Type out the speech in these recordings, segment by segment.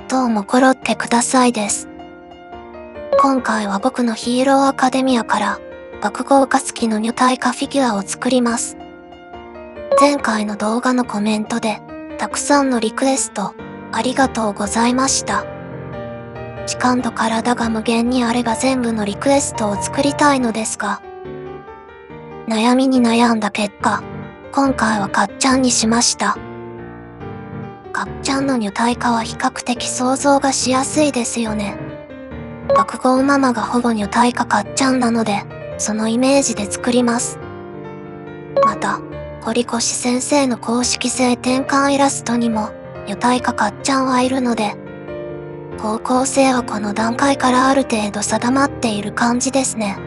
どうもコロッケくださいです。今回は僕のヒーローアカデミアから爆豪華付きの女体化フィギュアを作ります。前回の動画のコメントでたくさんのリクエストありがとうございました。時間と体が無限にあれば全部のリクエストを作りたいのですが、悩みに悩んだ結果、今回はかっちゃんにしました。かっちゃんの女体化は比較的想像がしやすいですよね。爆豪ママがほぼ女体化かっちゃんなので、そのイメージで作ります。また、堀越先生の公式性転換イラストにも、女体化かっちゃんはいるので、方向性はこの段階からある程度定まっている感じですね。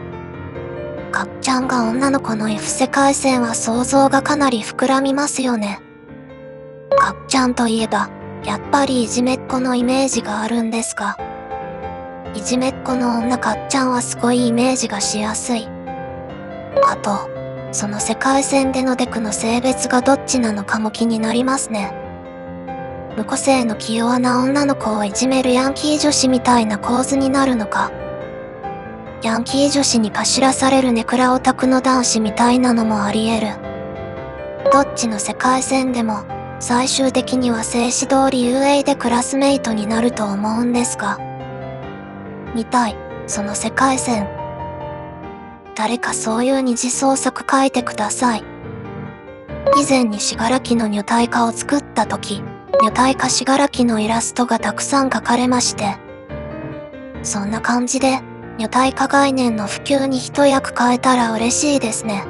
かっちゃんが女の子の F 世界線は想像がかなり膨らみますよね。かっちゃんといえば、やっぱりいじめっ子のイメージがあるんですが、いじめっ子の女かっちゃんはすごいイメージがしやすい。あと、その世界線でのデクの性別がどっちなのかも気になりますね。無個性の気弱な女の子をいじめるヤンキー女子みたいな構図になるのか、ヤンキー女子にかしらされるネクラオタクの男子みたいなのもあり得る。どっちの世界線でも、最終的には静止通り UA でクラスメイトになると思うんですが。見たい、その世界線。誰かそういう二次創作書いてください。以前に信楽の女体化を作った時、女体化信楽のイラストがたくさん描かれまして。そんな感じで、女体化概念の普及に一役買えたら嬉しいですね。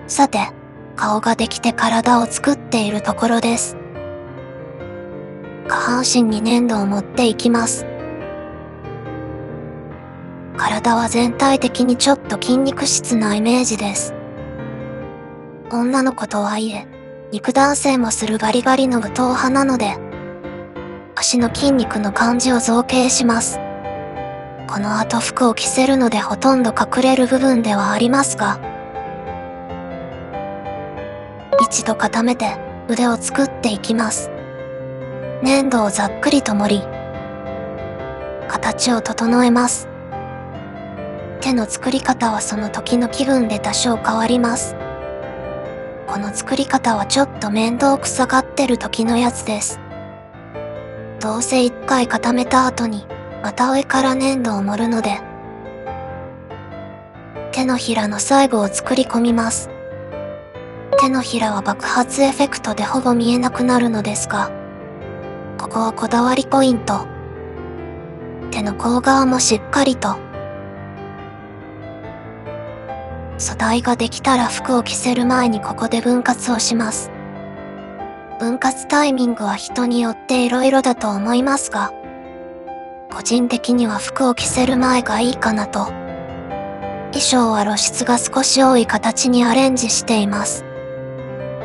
さて、顔ができて体を作っているところです。下半身に粘土を持っていきます。体は全体的にちょっと筋肉質なイメージです。女の子とはいえ、肉弾性もするガリガリの武闘派なので、足の筋肉の感じを造形します。この後服を着せるのでほとんど隠れる部分ではありますが、一度固めて腕を作っていきます。粘土をざっくりと盛り、形を整えます。手の作り方はその時の気分で多少変わります。この作り方はちょっと面倒くさがってる時のやつです。どうせ一回固めた後に、また上から粘土を盛るので、手のひらの細部を作り込みます。手のひらは爆発エフェクトでほぼ見えなくなるのですが、ここはこだわりポイント。手の甲側もしっかりと。素体ができたら服を着せる前にここで分割をします。分割タイミングは人によって色々だと思いますが、個人的には服を着せる前がいいかなと。衣装は露出が少し多い形にアレンジしています。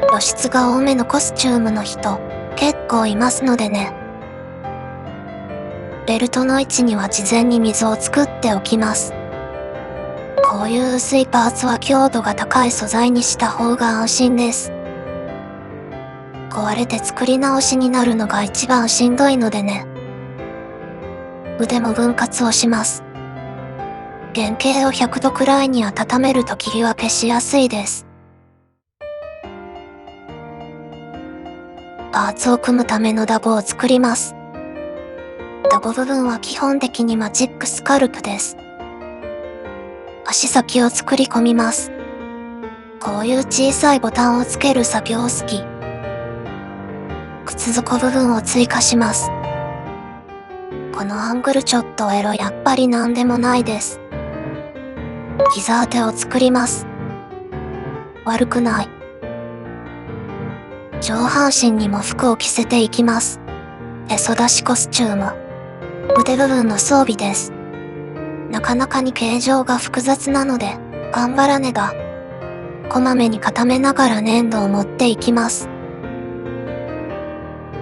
露出が多めのコスチュームの人、結構いますのでね。ベルトの位置には事前に溝を作っておきます。こういう薄いパーツは強度が高い素材にした方が安心です。壊れて作り直しになるのが一番しんどいのでね。腕も分割をします。原型を100度くらいに温めると切り分けしやすいです。パーツを組むためのダボを作ります。ダボ部分は基本的にマジックスカルプです。足先を作り込みます。こういう小さいボタンをつける作業好き。靴底部分を追加します。このアングルちょっとエロやっぱりなんでもないです。膝当てを作ります。悪くない。上半身にも服を着せていきます。へそ出しコスチューム。腕部分の装備です。なかなかに形状が複雑なので、頑張らねば。こまめに固めながら粘土を持っていきます。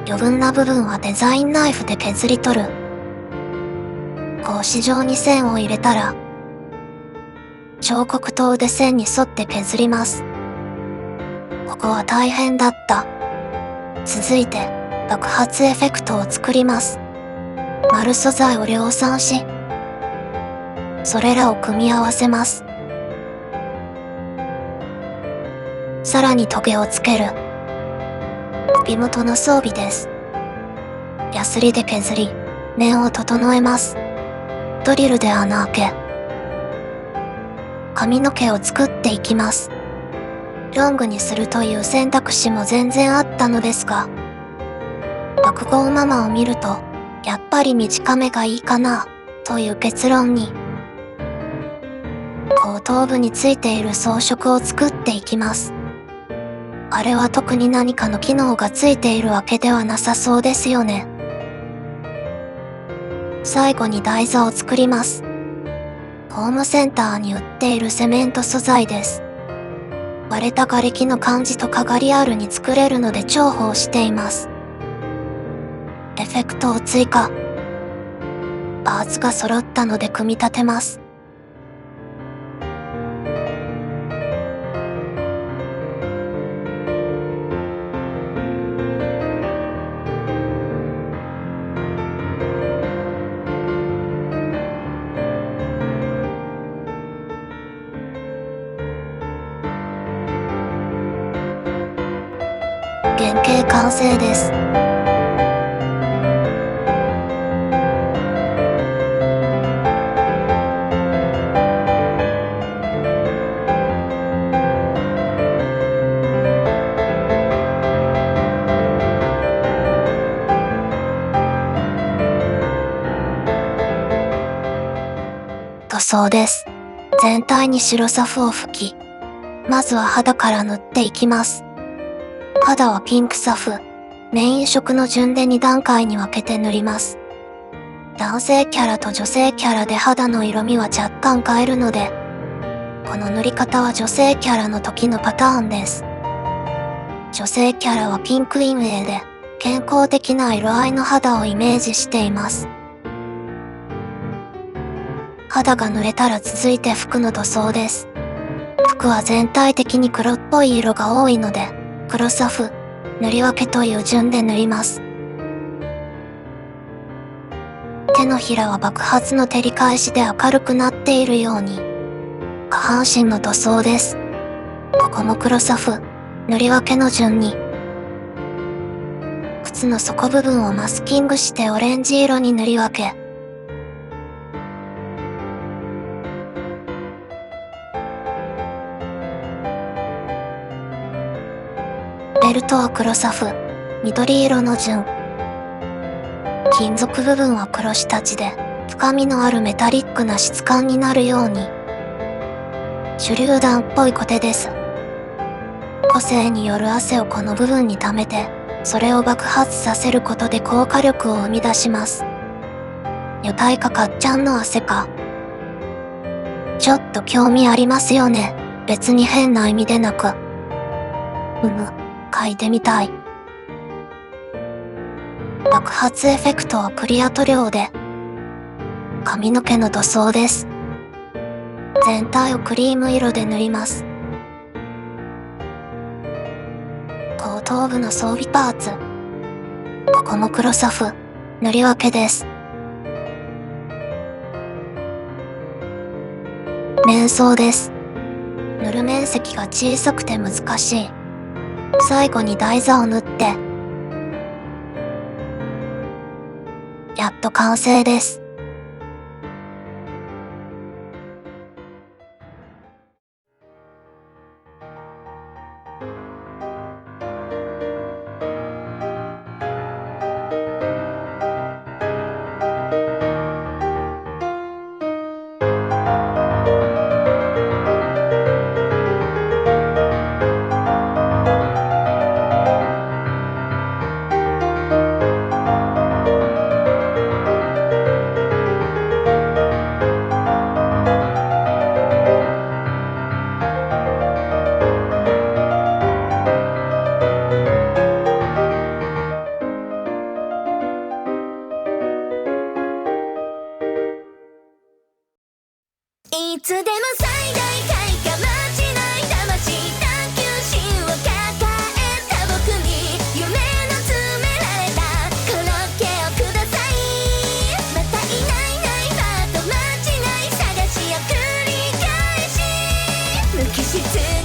余分な部分はデザインナイフで削り取る。格子状に線を入れたら、彫刻刀で線に沿って削ります。ここは大変だった。続いて、爆発エフェクトを作ります。丸素材を量産し、それらを組み合わせます。さらにトゲをつける。首元の装備です。ヤスリで削り、面を整えます。ドリルで穴開け、髪の毛を作っていきます。ロングにするという選択肢も全然あったのですが、爆豪ママを見ると、やっぱり短めがいいかな、という結論に。後頭部についている装飾を作っていきます。あれは特に何かの機能がついているわけではなさそうですよね。最後に台座を作ります。ホームセンターに売っているセメント素材です。割れた瓦礫の感じとかがリアルに作れるので重宝しています。エフェクトを追加。パーツが揃ったので組み立てます。原型完成です。塗装です。全体に白サフを吹き、まずは肌から塗っていきます。肌はピンクサフ、メイン色の順で2段階に分けて塗ります。男性キャラと女性キャラで肌の色味は若干変えるので、この塗り方は女性キャラの時のパターンです。女性キャラはピンク陰影で、健康的な色合いの肌をイメージしています。肌が塗れたら続いて服の塗装です。服は全体的に黒っぽい色が多いので、黒サフ、塗り分けという順で塗ります。手のひらは爆発の照り返しで明るくなっているように。下半身の塗装です。ここも黒サフ、塗り分けの順に。靴の底部分をマスキングしてオレンジ色に塗り分け。ベルトは黒サフ、緑色の順。金属部分は黒下地で、深みのあるメタリックな質感になるように。手榴弾っぽいコテです。個性による汗をこの部分に溜めて、それを爆発させることで効果力を生み出します。女体かかっちゃんの汗か。ちょっと興味ありますよね。別に変な意味でなく。嗅いでみたい。爆発エフェクトはクリア塗料で。髪の毛の塗装です。全体をクリーム色で塗ります。後頭部の装備パーツ。ここも黒サフ、塗り分けです。面装です。塗る面積が小さくて難しい。最後に台座を塗って、やっと完成です。いつでも最大開花待ちない魂探求心を抱えた僕に夢の詰められた気質